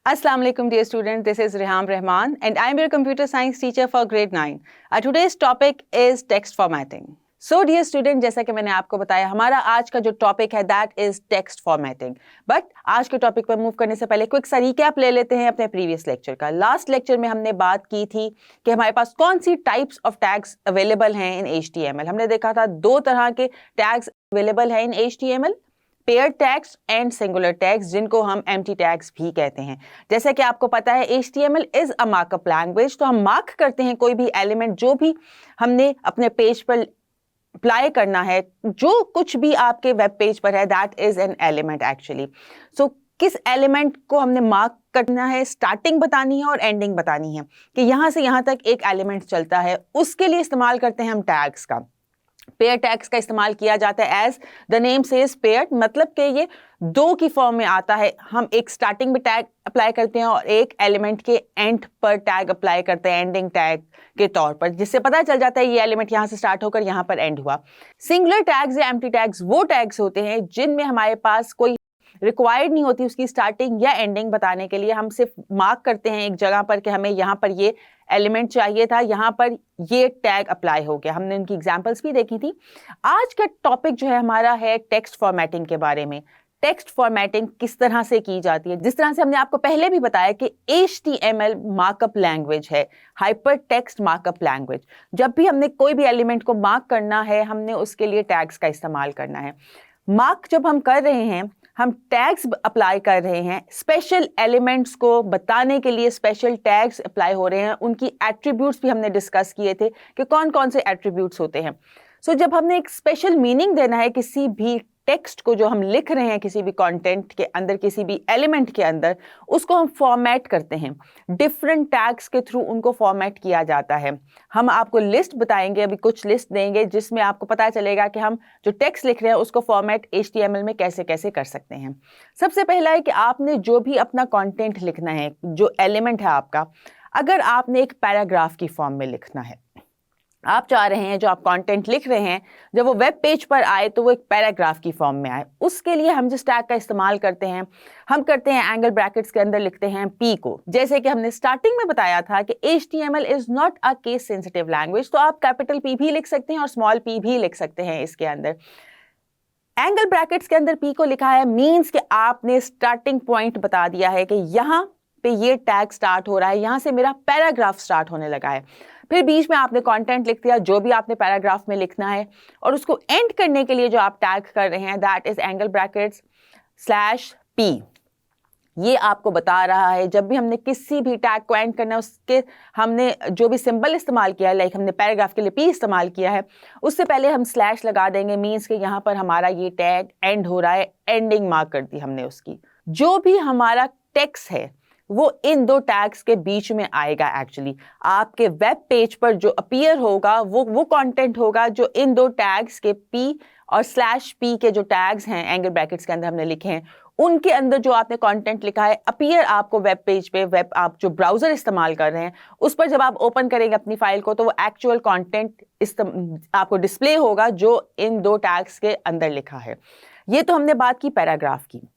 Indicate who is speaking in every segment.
Speaker 1: Assalamu alaikum dear student, this is Reham Rahman and I am your computer science teacher for grade 9. Today's topic is text formatting. So dear student, जैसा कि मैंने आपको बताया हमारा आज का जो टॉपिक है that is text formatting. But आज के टॉपिक पर मूव करने से पहले क्विक सा रिकैप ले लेते हैं अपने प्रीवियस लेक्चर का. लास्ट लेक्चर में हमने बात की थी कि हमारे पास कौन सी टाइप्स ऑफ टैग्स अवेलेबल हैं इन HTML. हमने देखा था दो तरह के टैग्स अवेलेबल हैं इन HTML, pair tags and singular tags, जिनको हम एम्प्टी टैग्स भी कहते हैं. जैसे कि आपको पता है HTML is a markup language, तो हम मार्क करते हैं कोई भी एलिमेंट जो भी हमने अपने पेज पर अप्लाई करना है, जो कुछ भी आपके वेब पेज पर है that is an element actually. So किस एलिमेंट को हमने मार्क करना है, स्टार्टिंग बतानी है और एंडिंग बतानी है कि यहाँ से यहाँ तक एक एलिमेंट चलता है, उसके लिए इस्तेमाल करते हैं हम टैग्स का. पेयर टैग्स का इस्तेमाल किया जाता है as the name says pair, मतलब कि ये दो की फॉर्म में आता है. हम एक स्टार्टिंग में टैग अप्लाई करते हैं और एक एलिमेंट के एंड पर टैग अप्लाई करते हैं एंडिंग टैग के तौर पर, जिससे पता चल जाता है ये एलिमेंट यहाँ से स्टार्ट होकर यहाँ पर एंड हुआ. सिंगुलर टैग्स या एम्प्टी टैग्स वो टैग्स होते हैं जिनमें हमारे पास कोई रिक्वायर्ड नहीं होती उसकी स्टार्टिंग या एंडिंग बताने के लिए. हम सिर्फ मार्क करते हैं एक जगह पर कि हमें यहाँ पर ये एलिमेंट चाहिए था, यहाँ पर ये टैग अप्लाई हो गया. हमने उनकी एग्जांपल्स भी देखी थी. आज का टॉपिक जो है हमारा है टेक्स्ट फॉर्मेटिंग के बारे में. टेक्स्ट फॉर्मेटिंग किस तरह से की जाती है, जिस तरह से हमने आपको पहले भी बताया कि HTML मार्कअप लैंग्वेज है, हाइपर टेक्स्ट मार्कअप लैंग्वेज. जब भी हमने कोई भी एलिमेंट को मार्क करना है हमने उसके लिए टैग्स का इस्तेमाल करना है. मार्क जब हम कर रहे हैं हम टैग्स अप्लाई कर रहे हैं, स्पेशल एलिमेंट्स को बताने के लिए स्पेशल टैग्स अप्लाई हो रहे हैं. उनकी एट्रीब्यूट्स भी हमने डिस्कस किए थे कि कौन कौन से एट्रीब्यूट्स होते हैं. सो जब हमने एक स्पेशल मीनिंग देना है किसी भी टेक्स्ट को जो हम लिख रहे हैं किसी भी कंटेंट के अंदर, किसी भी एलिमेंट के अंदर, उसको हम फॉर्मेट करते हैं. डिफरेंट टैग्स के थ्रू उनको फॉर्मेट किया जाता है. हम आपको लिस्ट बताएंगे, अभी कुछ लिस्ट देंगे जिसमें आपको पता चलेगा कि हम जो टेक्स्ट लिख रहे हैं उसको फॉर्मेट HTML में कैसे कैसे कर सकते हैं. सबसे पहला है कि आपने जो भी अपना कंटेंट लिखना है, जो एलिमेंट है आपका, अगर आपने एक पैराग्राफ की फॉर्म में लिखना है, आप चाह रहे हैं जो आप कंटेंट लिख रहे हैं जब वो वेब पेज पर आए तो वो एक पैराग्राफ की फॉर्म में आए, उसके लिए हम जिस टैग का इस्तेमाल करते हैं हम करते हैं एंगल ब्रैकेट्स के अंदर लिखते हैं P को. जैसे कि हमने स्टार्टिंग में बताया था कि HTML is not a case sensitive language, तो आप कैपिटल P भी लिख सकते हैं और स्मॉल p भी लिख सकते हैं. इसके अंदर एंगल ब्रैकेट्स के अंदर P को लिखा है मीन्स कि आपने स्टार्टिंग पॉइंट बता दिया है कि यहाँ पे ये टैग स्टार्ट हो रहा है, यहाँ से मेरा पैराग्राफ स्टार्ट होने लगा है. फिर बीच में आपने कंटेंट लिख दिया जो भी आपने पैराग्राफ में लिखना है, और उसको एंड करने के लिए जो आप टैग कर रहे हैं that is angle brackets /P. ये आपको बता रहा है जब भी हमने किसी भी टैग को एंड करना है उसके हमने जो भी सिंबल इस्तेमाल किया है, लाइक हमने पैराग्राफ के लिए P इस्तेमाल किया है, उससे पहले हम स्लैश लगा देंगे, मीन्स कि यहाँ पर हमारा ये टैग एंड हो रहा है, एंडिंग मार्क कर दी हमने उसकी. जो भी हमारा टेक्स्ट है वो इन दो टैग्स के बीच में आएगा. एक्चुअली आपके वेब पेज पर जो अपीयर होगा वो कंटेंट होगा जो इन दो टैग्स के P और /P के जो टैग्स हैं एंगल ब्रैकेट्स के अंदर हमने लिखे हैं, उनके अंदर जो आपने कंटेंट लिखा है अपीयर आपको वेब पेज पे, वेब आप जो ब्राउजर इस्तेमाल कर रहे हैं उस पर जब आप ओपन करेंगे अपनी फाइल को तो वो एक्चुअल कंटेंट आपको डिस्प्ले होगा जो इन दो टैग्स के अंदर लिखा है. ये तो हमने बात की पैराग्राफ की.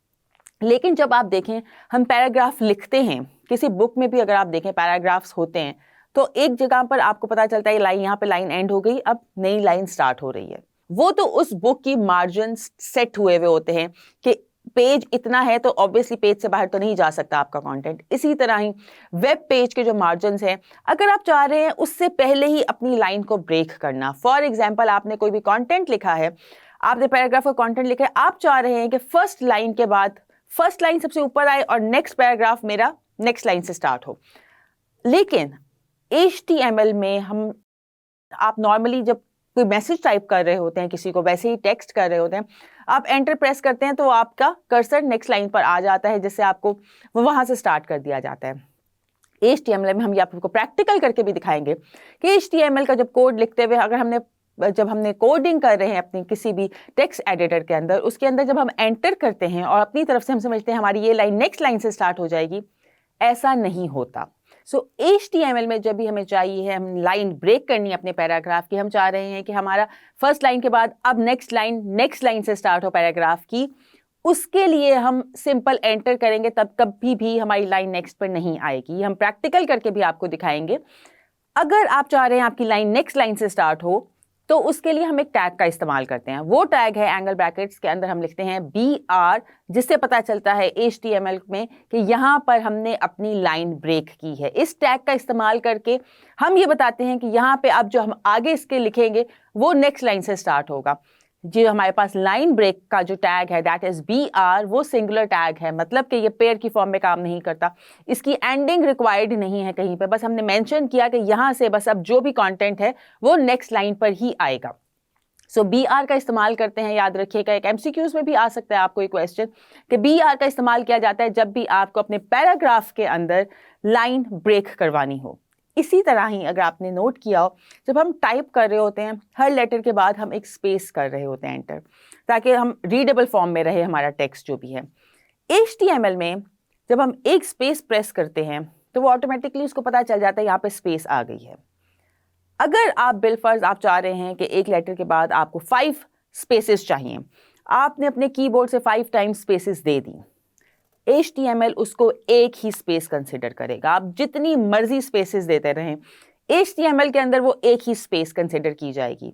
Speaker 1: लेकिन जब आप देखें हम पैराग्राफ लिखते हैं, किसी बुक में भी अगर आप देखें पैराग्राफ्स होते हैं, तो एक जगह पर आपको पता चलता है लाइन, यहाँ पे लाइन एंड हो गई, अब नई लाइन स्टार्ट हो रही है. वो तो उस बुक की मार्जिन सेट हुए हुए होते हैं कि पेज इतना है तो ऑब्वियसली पेज से बाहर तो नहीं जा सकता आपका कंटेंट. इसी तरह ही वेब पेज के जो मार्जिन हैं, अगर आप चाह रहे हैं उससे पहले ही अपनी लाइन को ब्रेक करना, फॉर एग्जाम्पल आपने कोई भी कॉन्टेंट लिखा है, आपने पैराग्राफ का कॉन्टेंट लिखा है, आप चाह रहे हैं कि फर्स्ट लाइन के बाद फर्स्ट लाइन सबसे ऊपर आए और नेक्स्ट पैराग्राफ मेरा नेक्स्ट लाइन से स्टार्ट हो. लेकिन HTML में आप नॉर्मली जब कोई मैसेज टाइप कर रहे होते हैं किसी को, वैसे ही टेक्स्ट कर रहे होते हैं, आप एंटर प्रेस करते हैं तो आपका कर्सर नेक्स्ट लाइन पर आ जाता है, जिससे आपको वहां से स्टार्ट कर दिया जाता है. HTML में हम ये आपको प्रैक्टिकल करके भी दिखाएंगे कि HTML का जब कोड लिखते हुए जब हमने कोडिंग कर रहे हैं अपनी किसी भी टेक्स्ट एडिटर के अंदर, उसके अंदर जब हम एंटर करते हैं और अपनी तरफ से हम समझते हैं हमारी ये लाइन नेक्स्ट लाइन से स्टार्ट हो जाएगी, ऐसा नहीं होता. सो HTML में जब भी हमें चाहिए है, हम लाइन ब्रेक करनी है अपने पैराग्राफ की, हम चाह रहे हैं कि हमारा फर्स्ट लाइन के बाद अब नेक्स्ट लाइन से स्टार्ट हो पैराग्राफ की, उसके लिए हम सिंपल एंटर करेंगे, तब कभी भी हमारी लाइन नेक्स्ट पर नहीं आएगी। हम प्रैक्टिकल करके भी आपको दिखाएंगे। अगर आप चाह रहे हैं आपकी लाइन नेक्स्ट लाइन से स्टार्ट हो, तो उसके लिए हम एक टैग का इस्तेमाल करते हैं। वो टैग है एंगल ब्रैकेट्स के अंदर हम लिखते हैं BR, जिससे पता चलता है HTML में कि यहाँ पर हमने अपनी लाइन ब्रेक की है। इस टैग का इस्तेमाल करके हम ये बताते हैं कि यहाँ पे अब जो हम आगे इसके लिखेंगे वो नेक्स्ट लाइन से स्टार्ट होगा। जो हमारे पास लाइन ब्रेक का जो टैग है दैट इज BR, वो सिंगुलर टैग है, मतलब कि ये पेयर की फॉर्म में काम नहीं करता। इसकी एंडिंग रिक्वायर्ड नहीं है कहीं पे, बस हमने मेंशन किया कि यहाँ से बस अब जो भी कंटेंट है वो नेक्स्ट लाइन पर ही आएगा। सो BR का इस्तेमाल करते हैं, याद रखिएगा। एक MCQs में भी आ सकता है आपको एक क्वेश्चन कि BR का इस्तेमाल किया जाता है जब भी आपको अपने पैराग्राफ के अंदर लाइन ब्रेक करवानी हो। इसी तरह ही अगर आपने नोट किया हो, जब हम टाइप कर रहे होते हैं हर लेटर के बाद हम एक स्पेस कर रहे होते हैं एंटर, ताकि हम रीडेबल फॉर्म में रहे हमारा टेक्स्ट जो भी है। HTML में जब हम एक स्पेस प्रेस करते हैं तो वो ऑटोमेटिकली उसको पता चल जाता है यहाँ पे स्पेस आ गई है। अगर आप बिलफर्ज आप चाह रहे हैं कि एक लेटर के बाद आपको 5 स्पेसेस चाहिए, आपने अपने कीबोर्ड से 5 टाइम्स स्पेसेस दे दी, HTML उसको एक ही स्पेस कंसिडर करेगा। आप जितनी मर्जी स्पेसेस देते रहें, HTML के अंदर वो एक ही स्पेस कंसिडर की जाएगी।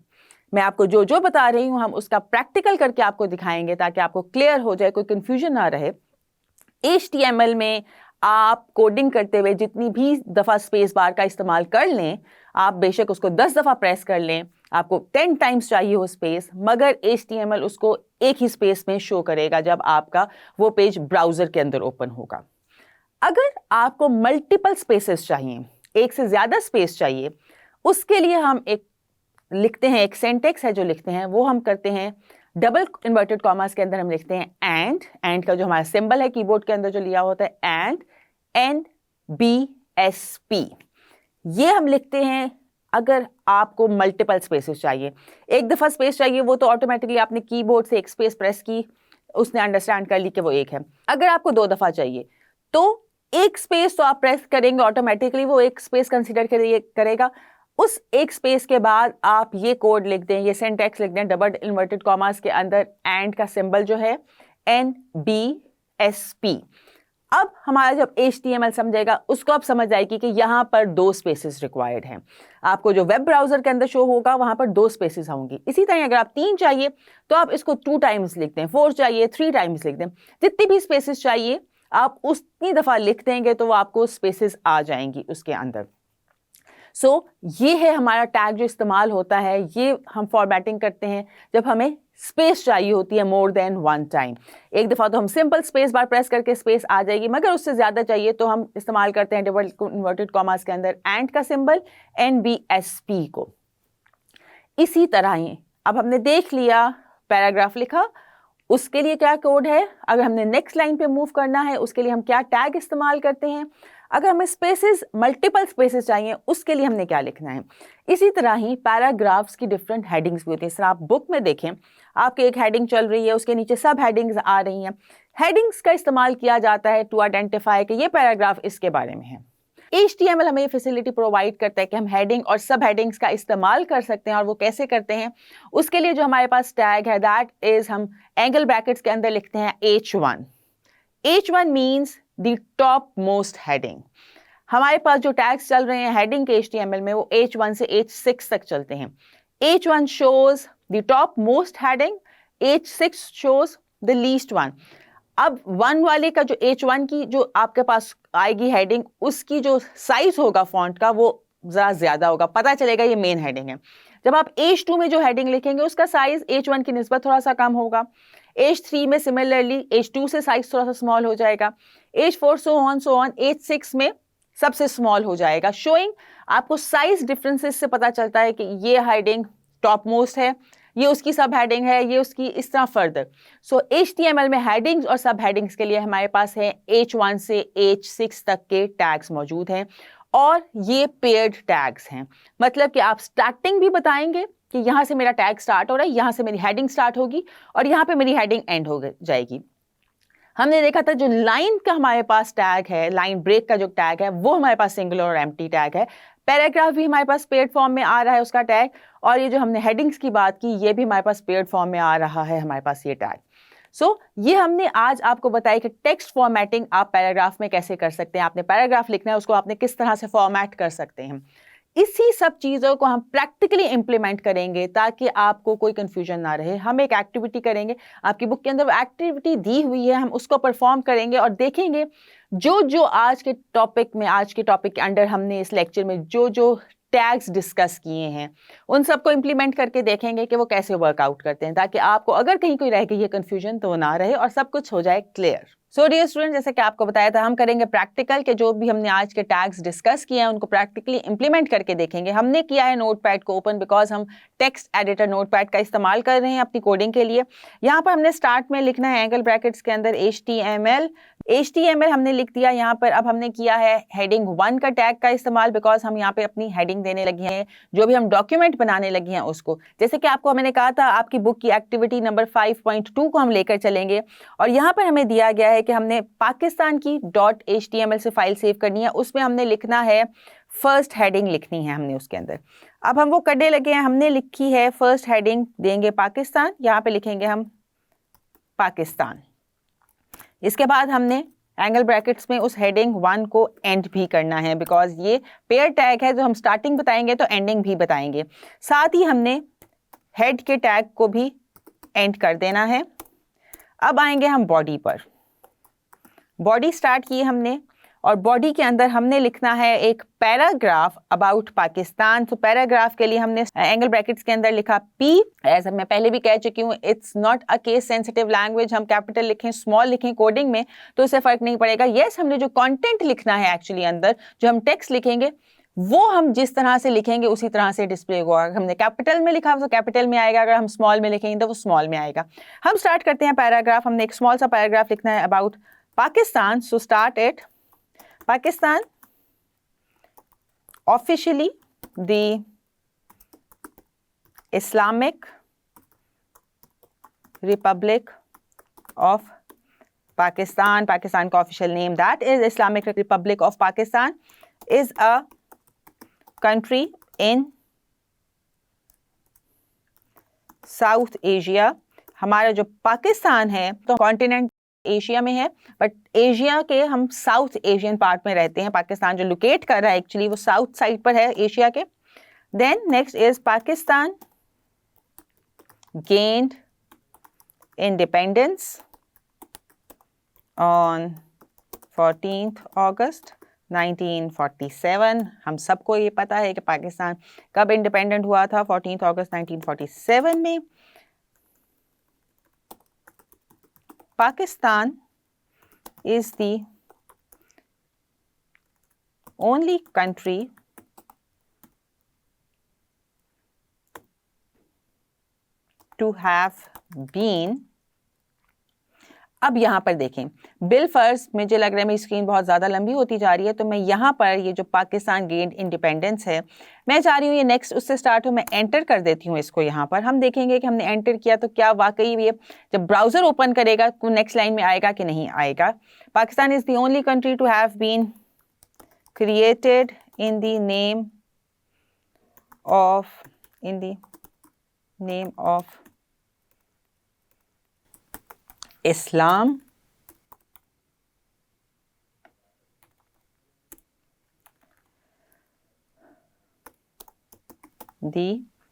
Speaker 1: मैं आपको जो जो बता रही हूँ हम उसका प्रैक्टिकल करके आपको दिखाएंगे ताकि आपको क्लियर हो जाए, कोई कंफ्यूजन ना रहे। HTML में आप कोडिंग करते हुए जितनी भी दफ़ा स्पेस बार का इस्तेमाल कर लें, आप बेशक उसको 10 दफ़ा प्रेस कर लें, आपको 10 टाइम्स चाहिए हो स्पेस, मगर HTML उसको एक ही स्पेस में शो करेगा जब आपका वो पेज ब्राउज़र के अंदर ओपन होगा। अगर आपको मल्टीपल स्पेसेस चाहिए, एक से ज़्यादा स्पेस चाहिए, उसके लिए हम एक लिखते हैं, एक सेंटेक्स है जो लिखते हैं, वो हम करते हैं डबल इन्वर्टेड कॉमास के अंदर हम लिखते हैं एंड का जो हमारा सिंबल है कीबोर्ड के अंदर जो लिया होता है एंड NBSP, ये हम लिखते हैं। अगर आपको मल्टीपल स्पेसेस चाहिए, एक दफ़ा स्पेस चाहिए, वो तो ऑटोमेटिकली आपने कीबोर्ड से एक स्पेस प्रेस की, उसने अंडरस्टैंड कर ली कि वो एक है। अगर आपको 2 दफ़ा चाहिए तो एक स्पेस तो आप प्रेस करेंगे, ऑटोमेटिकली वो एक स्पेस कंसिडर करेगा। उस एक स्पेस के बाद आप ये कोड लिख दें, ये सिंटैक्स लिख दें डबल इन्वर्टेड कॉमास के अंदर एंड का सिंबल जो है NBSP। अब हमारा जब HTML समझेगा उसको अब समझ आएगी कि यहाँ पर 2 स्पेसेस रिक्वायर्ड हैं। आपको जो वेब ब्राउजर के अंदर शो होगा वहाँ पर 2 स्पेसेस होंगी। इसी तरह अगर आप 3 चाहिए तो आप इसको 2 टाइम्स लिख दें, 4 चाहिए 3 टाइम्स लिख दें। जितनी भी स्पेसेस चाहिए आप उतनी दफ़ा लिख देंगे तो वो आपको स्पेसेस आ जाएंगी उसके अंदर। ये है हमारा टैग जो इस्तेमाल होता है। ये हम फॉर्मेटिंग करते हैं जब हमें स्पेस चाहिए होती है मोर देन 1 टाइम। एक दफ़ा तो हम सिंपल स्पेस बार प्रेस करके स्पेस आ जाएगी, मगर उससे ज़्यादा चाहिए तो हम इस्तेमाल करते हैं डबल इन्वर्टेड कॉमास के अंदर एंड का सिंबल NBSP को। इसी तरह ही अब हमने देख लिया पैराग्राफ लिखा, उसके लिए क्या कोड है। अगर हमने नेक्स्ट लाइन पे मूव करना है उसके लिए हम क्या टैग इस्तेमाल करते हैं। अगर हमें स्पेसेस मल्टीपल स्पेसेस चाहिए उसके लिए हमने क्या लिखना है। इसी तरह ही पैराग्राफ्स की डिफरेंट हेडिंग्स भी होती हैं। सर आप बुक में देखें, आपकी एक हेडिंग चल रही है, उसके नीचे सब हेडिंग्स आ रही हैं। हेडिंग्स का इस्तेमाल किया जाता है टू आइडेंटिफाई कि ये पैराग्राफ इसके बारे में है। HTML हमें ये फैसिलिटी प्रोवाइड करता है कि हम हेडिंग और सब हेडिंग्स का इस्तेमाल कर सकते हैं। और वो कैसे करते हैं, उसके लिए जो हमारे पास टैग है दैट इज हम एंगल ब्रैकेट्स के अंदर लिखते हैं H1। H1 means the top most heading. हमारे पास जो टैग्स चल रहे हैं हेडिंग के HTML में वो H1 से H6 तक चलते हैं। H1 shows the top most heading, H6 shows the least one। अब 1 वाले का जो H1 की जो आपके पास आएगी हेडिंग, उसकी जो साइज होगा फॉन्ट का वो ज़रा ज़्यादा होगा, पता चलेगा ये मेन हेडिंग है। जब आप H2 में जो हेडिंग लिखेंगे उसका साइज H1 की निस्बत थोड़ा सा कम होगा। H3 में सिमिलरली H2 से साइज थोड़ा सा स्मॉल हो जाएगा। H4 सो ऑन H6 में सबसे स्मॉल हो जाएगा। शोइंग आपको साइज डिफरेंसेस से पता चलता है कि ये हेडिंग टॉप मोस्ट है, ये उसकी सब हेडिंग है, ये उसकी इस तरह फर्दर। HTML में हेडिंग्स और सब हेडिंग्स के लिए हमारे पास है H1 से H6 तक के टैग्स मौजूद हैं और ये पेयर्ड टैग्स हैं। मतलब कि आप स्टार्टिंग भी बताएंगे कि यहाँ से मेरा टैग स्टार्ट हो रहा है, यहाँ से मेरी हेडिंग स्टार्ट होगी और यहाँ पे मेरी हेडिंग एंड हो जाएगी। हमने देखा था जो लाइन का हमारे पास टैग है, लाइन ब्रेक का जो टैग है वो हमारे पास सिंगुलर और एम्प्टी टैग है। पैराग्राफ भी हमारे पास पेयर्ड फॉर्म में आ रहा है उसका टैग, और ये जो हमने हेडिंग्स की बात की ये भी हमारे पास पेयर्ड फॉर्म में आ रहा है हमारे पास ये टैग। ये हमने आज आपको बताया कि टेक्स्ट फॉर्मेटिंग आप पैराग्राफ में कैसे कर सकते हैं। आपने पैराग्राफ लिखना है, उसको आपने किस तरह से फॉर्मेट कर सकते हैं। इसी सब चीज़ों को हम प्रैक्टिकली इंप्लीमेंट करेंगे ताकि आपको कोई कंफ्यूजन ना रहे। हम एक एक्टिविटी करेंगे, आपकी बुक के अंदर एक्टिविटी दी हुई है, हम उसको परफॉर्म करेंगे और देखेंगे जो जो आज के टॉपिक के अंडर हमने इस लेक्चर में जो जो टैग्स डिस्कस किए हैं उन सबको इंप्लीमेंट करके देखेंगे कि वो कैसे वर्कआउट करते हैं, ताकि आपको अगर कहीं कोई रह गई है कंफ्यूजन तो वो ना रहे और सब कुछ हो जाए क्लियर। सो डियर स्टूडेंट, जैसे कि आपको बताया था, हम करेंगे प्रैक्टिकल के जो भी हमने आज के टैग्स डिस्कस किए हैं उनको प्रैक्टिकली इंप्लीमेंट करके देखेंगे। हमने किया है नोटपैड को ओपन बिकॉज हम टेक्स्ट एडिटर नोटपैड का इस्तेमाल कर रहे हैं अपनी कोडिंग के लिए। यहाँ पर हमने स्टार्ट में लिखना है एंगल ब्रैकेट्स के अंदर HTML हमने लिख दिया यहाँ पर। अब हमने किया है हेडिंग 1 का टैग का इस्तेमाल बिकॉज हम यहाँ पे अपनी हेडिंग देने लगे हैं, जो भी हम डॉक्यूमेंट बनाने लगे हैं उसको। जैसे कि आपको मैंने कहा था, आपकी बुक की एक्टिविटी नंबर 5.2 को हम लेकर चलेंगे और यहाँ पर हमें दिया गया है कि हमने पाकिस्तान की .html से फाइल सेव करनी है। उसमें हमने लिखना है फर्स्ट हेडिंग लिखनी है हमने उसके अंदर। अब हम वो करने लगे हैं। हमने लिखी है फर्स्ट हेडिंग देंगे पाकिस्तान, यहाँ पे लिखेंगे हम पाकिस्तान। इसके बाद हमने एंगल ब्रैकेट्स में उस हेडिंग 1 को एंड भी करना है बिकॉज ये पेयर टैग है, जो हम स्टार्टिंग बताएंगे तो एंडिंग भी बताएंगे। साथ ही हमने हेड के टैग को भी एंड कर देना है। अब आएंगे हम बॉडी पर। बॉडी स्टार्ट की हमने और बॉडी के अंदर हमने लिखना है एक पैराग्राफ अबाउट पाकिस्तान। तो पैराग्राफ के लिए हमने एंगल ब्रैकेट्स के अंदर लिखा P। एज मैं पहले भी कह चुकी हूँ, it's not a case sensitive language. हम कैपिटल लिखें स्मॉल लिखें कोडिंग में तो इससे फर्क नहीं पड़ेगा। यस, हमने जो कंटेंट लिखना है एक्चुअली अंदर, जो हम टेक्स्ट लिखेंगे वो हम जिस तरह से लिखेंगे उसी तरह से डिस्प्ले होगा। अगर हमने कैपिटल में लिखा तो कैपिटल में आएगा, अगर हम स्मॉल में लिखेंगे तो वो स्मॉल में आएगा। हम स्टार्ट करते हैं पैराग्राफ। हमने एक स्मॉल सा पैराग्राफ लिखना है about Pakistan. So start it. Pakistan, officially the Islamic Republic of Pakistan. Pakistan का official name that is Islamic Republic of Pakistan is a country in South Asia. हमारा जो पाकिस्तान है तो कॉन्टिनेंट एशिया में है, बट एशिया के हम साउथ एशियन पार्ट में रहते हैं। पाकिस्तान जो लोकेट कर रहा है एक्चुअली वो साउथ साइड पर है एशिया के। Then next is Pakistan gained independence on 14th August 1947। हम सबको ये पता है कि पाकिस्तान कब इंडिपेंडेंट हुआ था, 14th August 1947 में। Pakistan is the only country to have been। अब यहाँ पर देखें, बिल फर्स्ट मुझे लग रहा है मेरी स्क्रीन बहुत ज़्यादा लंबी होती जा रही है, तो मैं यहाँ पर ये जो पाकिस्तान गेन्ड इंडिपेंडेंस है, मैं चाह रही हूँ ये नेक्स्ट उससे स्टार्ट हो। मैं एंटर कर देती हूँ इसको यहाँ पर। हम देखेंगे कि हमने एंटर किया तो क्या वाकई ये जब ब्राउज़र ओपन करेगा तो नेक्स्ट लाइन में आएगा कि नहीं आएगा। Pakistan is the only country to have been created in the name of Islam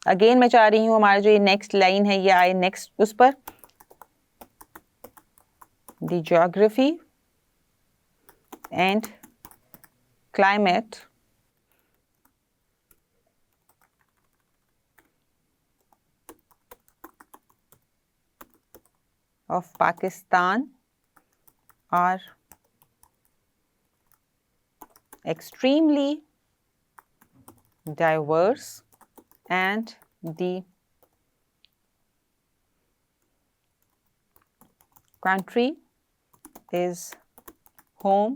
Speaker 1: again मैं चाह रही हूँ हमारा जो ये नेक्स्ट लाइन है ये आए नेक्स्ट उस पर। The geography and climate of Pakistan are extremely diverse and the country is home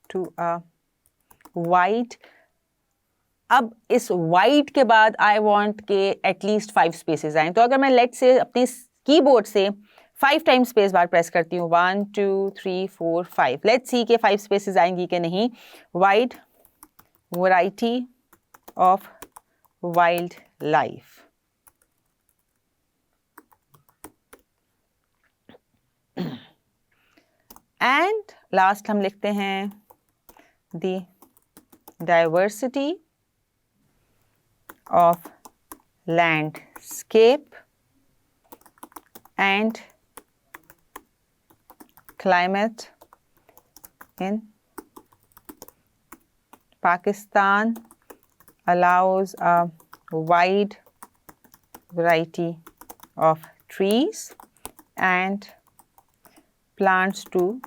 Speaker 1: to a wide। अब इस वाइड के बाद आई वांट के एटलीस्ट 5 स्पेसेस आए। तो अगर मैं लेट से अपने कीबोर्ड से 5 टाइम्स स्पेस बार प्रेस करती हूँ, 1 2 3 4 5, लेट्स सी के 5 स्पेसेस आएंगी कि नहीं। Wide variety of wild life. And last हम लिखते हैं the diversity of landscape and climate in Pakistan allows a wide variety of trees and plants to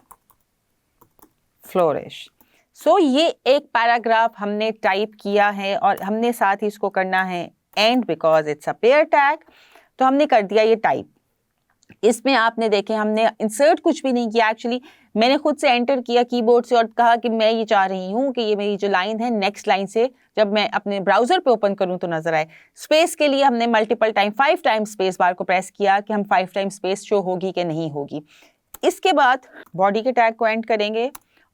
Speaker 1: flourish. So ये एक पैराग्राफ हमने टाइप किया है और हमने साथ ही इसको करना है and because it's a pair tag, तो हमने कर दिया ये टाइप। इसमें आपने देखे हमने इंसर्ट कुछ भी नहीं किया, एक्चुअली मैंने खुद से एंटर किया कीबोर्ड से और कहा कि मैं ये चाह रही हूँ कि ये मेरी जो लाइन है नेक्स्ट लाइन से जब मैं अपने ब्राउजर पे ओपन करूँ तो नजर आए। स्पेस के लिए हमने multiple time 5 time space bar को प्रेस किया कि हम 5 टाइम स्पेस शो होगी कि नहीं होगी। इसके बाद बॉडी के टैग को एंड करेंगे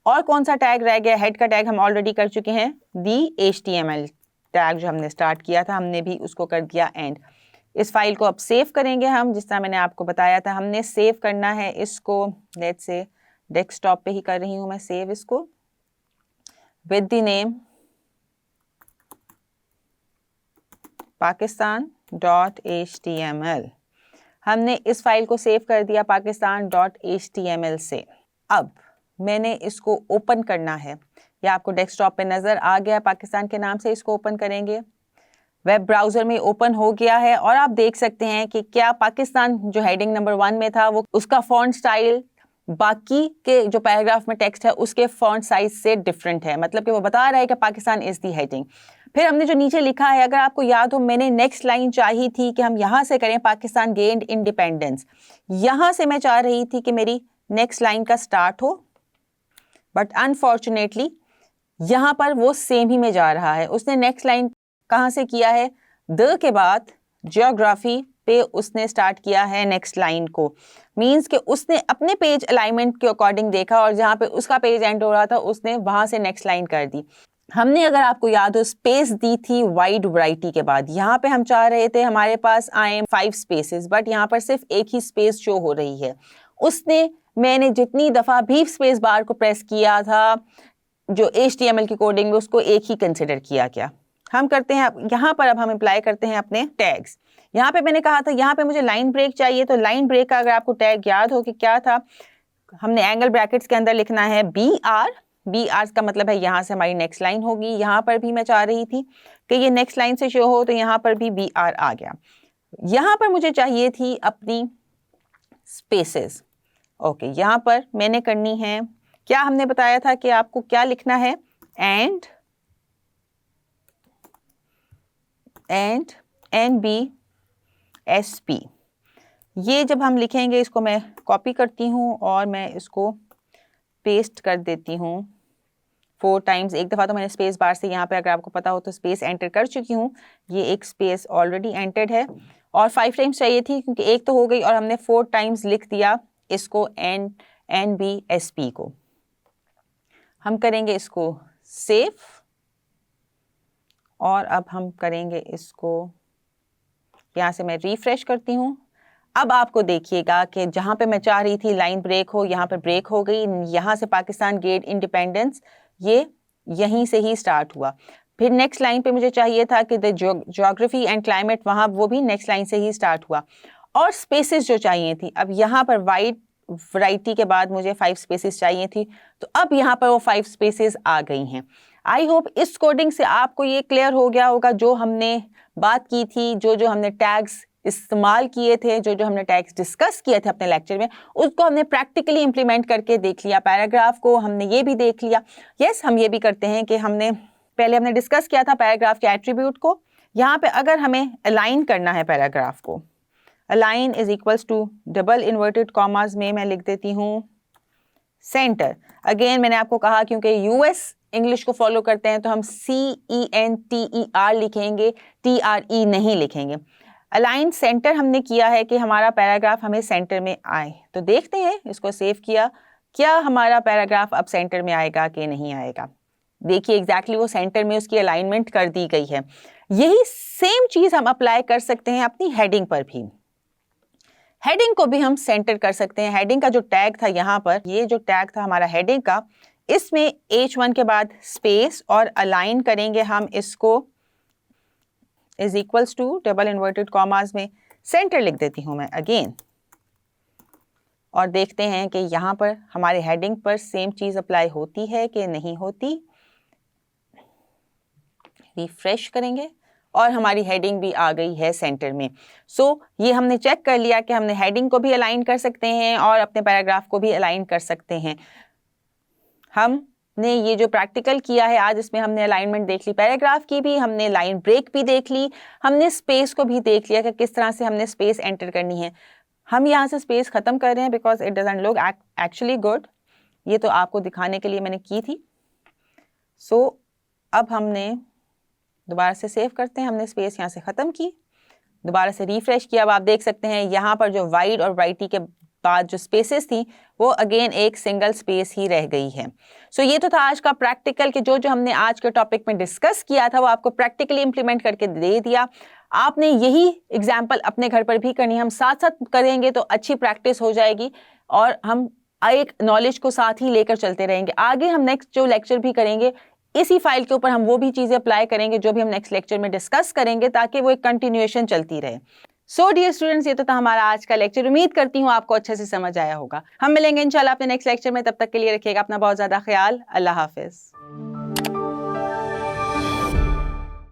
Speaker 1: और कौन सा टैग रह गया, हेड का टैग हम ऑलरेडी कर चुके हैं, दी HTML टैग जो हमने स्टार्ट किया था हमने भी उसको कर दिया एंड। इस फाइल को अब सेव करेंगे हम, जिस तरह मैंने आपको बताया था हमने सेव करना है इसको, लेट्स से डेस्कटॉप पे ही कर रही हूं मैं सेव इसको विद द नेम pakistan.html। हमने इस फाइल को सेव कर दिया pakistan.html से। अब मैंने इसको ओपन करना है, या आपको डेस्कटॉप पे नजर आ गया पाकिस्तान के नाम से, इसको ओपन करेंगे। वेब ब्राउजर में ओपन हो गया है और आप देख सकते हैं कि क्या पाकिस्तान जो हेडिंग नंबर 1 में था वो उसका फॉन्ट स्टाइल बाकी के जो पैराग्राफ में टेक्स्ट है उसके फॉन्ट साइज से डिफरेंट है, मतलब कि वो बता रहा है कि पाकिस्तान इज दी हेडिंग। फिर हमने जो नीचे लिखा है, अगर आपको याद हो मैंने नेक्स्ट लाइन चाही थी कि हम यहाँ से करें पाकिस्तान गेन्ड इंडिपेंडेंस, यहाँ से मैं चाह रही थी कि मेरी नेक्स्ट लाइन का स्टार्ट हो, बट अनफॉर्चुनेटली यहाँ पर वो सेम ही में जा रहा है। उसने नेक्स्ट लाइन कहाँ से किया है, द के बाद जियोग्राफी पे उसने स्टार्ट किया है नेक्स्ट लाइन को, मींस कि उसने अपने पेज अलाइनमेंट के अकॉर्डिंग देखा और जहाँ पे उसका पेज एंड हो रहा था उसने वहां से नेक्स्ट लाइन कर दी। हमने अगर आपको याद हो स्पेस दी थी वाइड वैरायटी के बाद, यहाँ पे हम चाह रहे थे हमारे पास आए 5 स्पेसेस, बट यहाँ पर सिर्फ एक ही स्पेस शो हो रही है। उसने मैंने जितनी दफा भी स्पेस बार को प्रेस किया था जो HTML की कोडिंग में उसको एक ही कंसिडर किया गया। हम करते हैं यहाँ पर, अब हम अप्लाई करते हैं अपने टैग्स। यहाँ पे मैंने कहा था यहाँ पे मुझे लाइन ब्रेक चाहिए, तो लाइन ब्रेक का अगर आपको टैग याद हो कि क्या था, हमने एंगल ब्रैकेट्स के अंदर लिखना है BR। BR का मतलब है यहाँ से हमारी नेक्स्ट लाइन होगी। यहाँ पर भी मैं चाह रही थी कि ये नेक्स्ट लाइन से शो हो, तो यहाँ पर भी BR आ गया। यहाँ पर मुझे चाहिए थी अपनी स्पेसेस। ओके, यहाँ पर मैंने करनी है, क्या हमने बताया था कि आपको क्या लिखना है, एंड NBSP। ये जब हम लिखेंगे, इसको मैं कॉपी करती हूँ और मैं इसको पेस्ट कर देती हूँ 4 टाइम्स। एक दफ़ा तो मैंने स्पेस बार से यहाँ पे, अगर आपको पता हो तो स्पेस एंटर कर चुकी हूँ, ये एक स्पेस ऑलरेडी एंटर्ड है और 5 टाइम्स चाहिए थी क्योंकि एक तो हो गई और हमने 4 टाइम्स लिख दिया इसको NBSP को। हम करेंगे इसको सेव और अब हम करेंगे इसको, यहाँ से मैं रिफ्रेश करती हूँ। अब आपको देखिएगा कि जहाँ पे मैं चाह रही थी लाइन ब्रेक हो, यहाँ पे ब्रेक हो गई। यहाँ से पाकिस्तान गेट इंडिपेंडेंस ये यहीं से ही स्टार्ट हुआ। फिर नेक्स्ट लाइन पे मुझे चाहिए था कि द ज्योग्राफी एंड क्लाइमेट, वहाँ वो भी नेक्स्ट लाइन से ही स्टार्ट हुआ। और स्पेसेस जो चाहिए थी, अब यहाँ पर वाइड वैरायटी के बाद मुझे 5 स्पेसेस चाहिए थी, तो अब यहाँ पर वो 5 स्पेसेस आ गई हैं। आई होप इस कोडिंग से आपको ये क्लियर हो गया होगा, जो हमने बात की थी, जो हमने टैग्स इस्तेमाल किए थे, जो हमने टैग्स डिस्कस किए थे अपने लेक्चर में, उसको हमने प्रैक्टिकली इंप्लीमेंट करके देख लिया। पैराग्राफ को हमने ये भी देख लिया। यस, हम ये भी करते हैं कि हमने डिस्कस किया था पैराग्राफ के एट्रीब्यूट को। यहाँ पे अगर हमें अलाइन करना है पैराग्राफ को, align is equals to double inverted commas में मैं लिख देती हूँ सेंटर। अगेन मैंने आपको कहा क्योंकि यूएस इंग्लिश को फॉलो करते हैं तो हम CENTER लिखेंगे, TRE नहीं लिखेंगे। अलाइन सेंटर हमने किया है कि हमारा पैराग्राफ हमें सेंटर में आए। तो देखते हैं, इसको सेव किया, क्या हमारा पैराग्राफ अब सेंटर में आएगा कि नहीं आएगा। देखिए एग्जैक्टली वो सेंटर में उसकी अलाइनमेंट कर दी गई है। यही सेम चीज़ हम अप्लाई कर सकते हैं अपनी हेडिंग पर भी। हेडिंग को भी हम सेंटर कर सकते हैं। हेडिंग का जो टैग था यहाँ पर, ये जो टैग था हमारा हेडिंग का, इसमें H1 के बाद स्पेस और अलाइन करेंगे हम इसको is equals to double inverted commas में सेंटर लिख देती हूँ मैं अगेन, और देखते हैं कि यहाँ पर हमारे हेडिंग पर सेम चीज अप्लाई होती है कि नहीं होती। रिफ्रेश करेंगे और हमारी हेडिंग भी आ गई है सेंटर में। सो ये हमने चेक कर लिया कि हमने हेडिंग को भी अलाइन कर सकते हैं और अपने पैराग्राफ को भी अलाइन कर सकते हैं। हमने ये जो प्रैक्टिकल किया है आज, इसमें हमने अलाइनमेंट देख ली पैराग्राफ की भी, हमने लाइन ब्रेक भी देख ली, हमने स्पेस को भी देख लिया कि किस तरह से हमने स्पेस एंटर करनी है। हम यहाँ से स्पेस खत्म कर रहे हैं because it doesn't look actually good. ये तो आपको दिखाने के लिए मैंने की थी। सो अब हमने दोबारा से सेव करते हैं, हमने स्पेस यहाँ से खत्म की, दोबारा से रिफ्रेश किया। अब आप देख सकते हैं यहाँ पर जो वाइड और वाइटी के बाद जो स्पेसेस थी वो अगेन एक सिंगल स्पेस ही रह गई है। सो ये तो था आज का प्रैक्टिकल कि जो हमने आज के टॉपिक में डिस्कस किया था वो आपको प्रैक्टिकली इंप्लीमेंट करके दे दिया। आपने यही एग्जाम्पल अपने घर पर भी करनी है, हम साथ साथ करेंगे तो अच्छी प्रैक्टिस हो जाएगी और हम एक नॉलेज को साथ ही लेकर चलते रहेंगे। आगे हम नेक्स्ट जो लेक्चर भी करेंगे इसी फाइल के ऊपर हम वो भी चीजें अप्लाई करेंगे जो भी हम नेक्स्ट लेक्चर में डिस्कस करेंगे, ताकि वो एक कंटिन्यूएशन चलती रहे। सो डियर स्टूडेंट्स, ये तो था हमारा आज का लेक्चर। उम्मीद करती हूँ आपको अच्छे से समझ आया होगा। हम मिलेंगे इंशाल्लाह अपने नेक्स्ट लेक्चर में, तब तक के लिए रखिएगा अपना बहुत ज्यादा ख्याल। अल्लाह हाफिज।